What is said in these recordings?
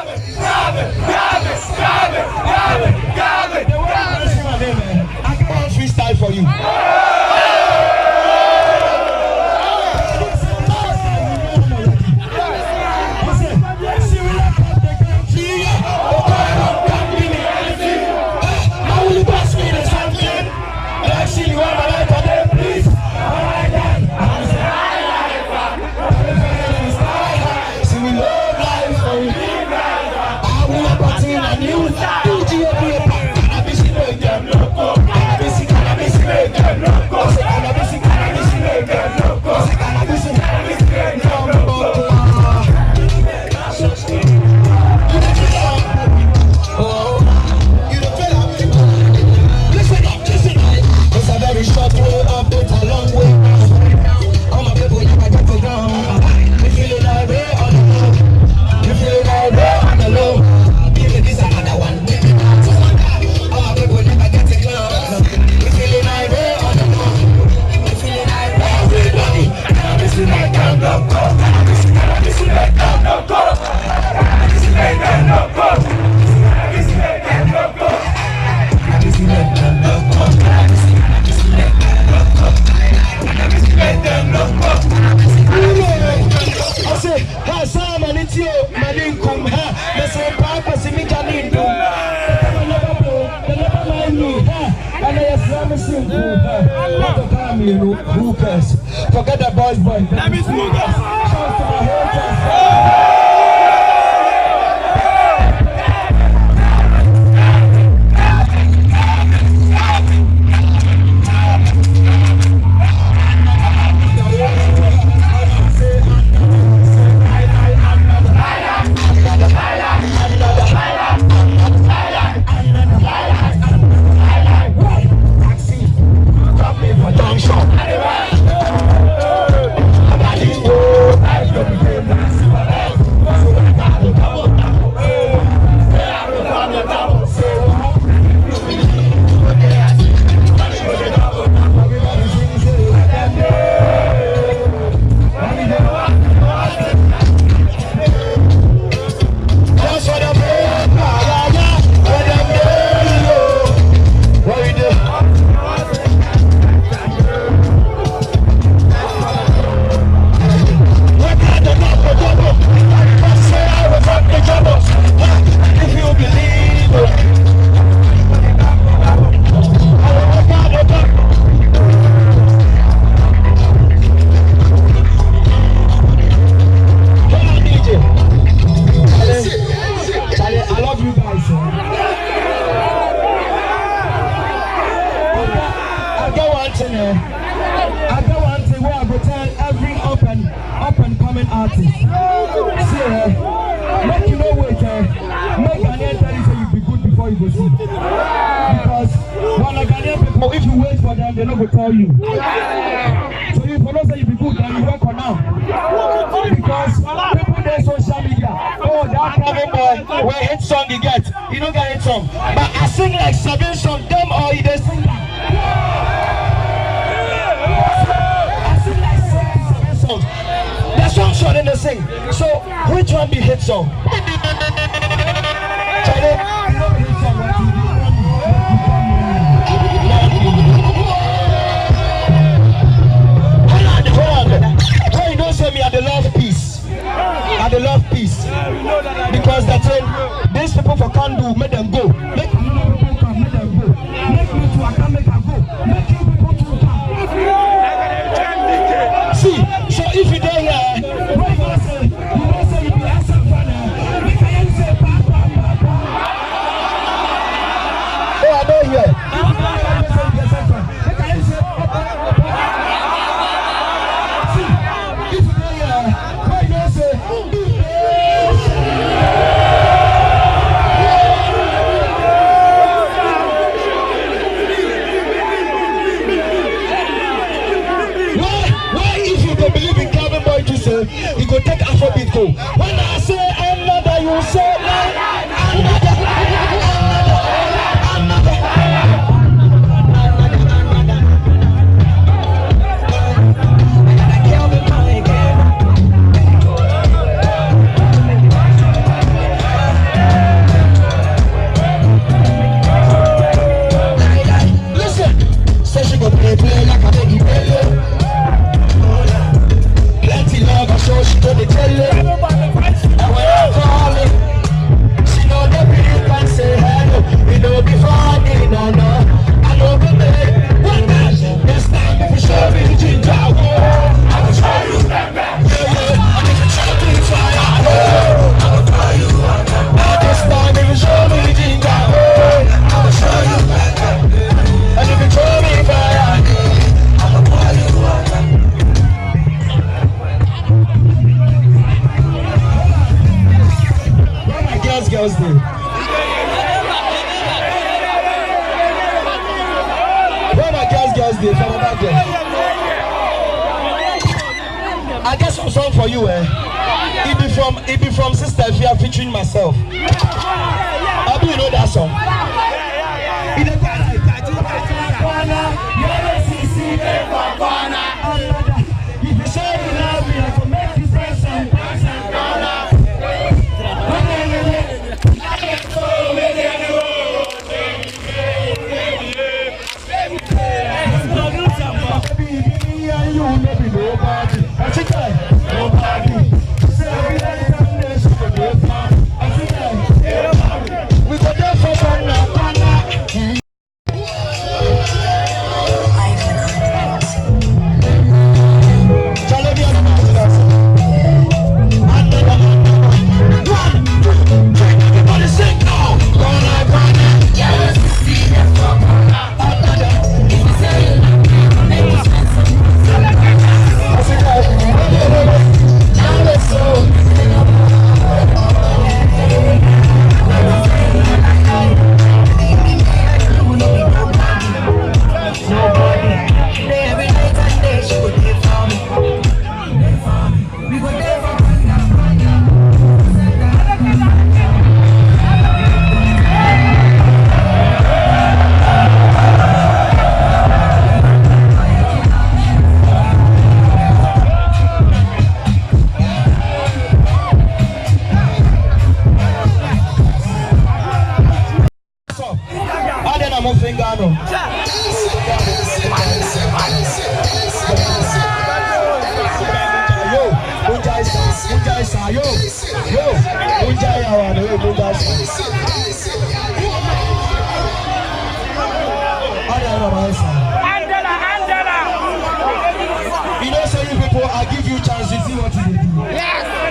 I got one freestyle for you. Who cares? Forget the boys, boy. Let me see they're not going to tell you. So you follow say you be good and you work on now. Because people there social media, oh that Calvin boy, where hit song you get, you don't get hit song. But I sing like 7 songs, them or you they sing like. I sing like 7 songs. The song short and they sing. So which one be hit song? Charlie, you know the hit song, right? Me, I love peace. I love peace. Because that's it. These people for can't do, make them go. Make another people come, make them go. Make me to I can make them go. Make you people to come. See, so if you don't hear, what you gonna say? You don't say you be asking for them. We can say oh, I don't hear. You go take Afrobeat go. When I say another, you say another. Girls Day? Where my Girls Day from that girl? I get some song for you, eh? It be from Sister Fia featuring myself. How do you know that song? If you say you love me, I can make you say some we go there for one now. You know, so you people, I give you chance to see what you do. Yes.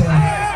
yeah.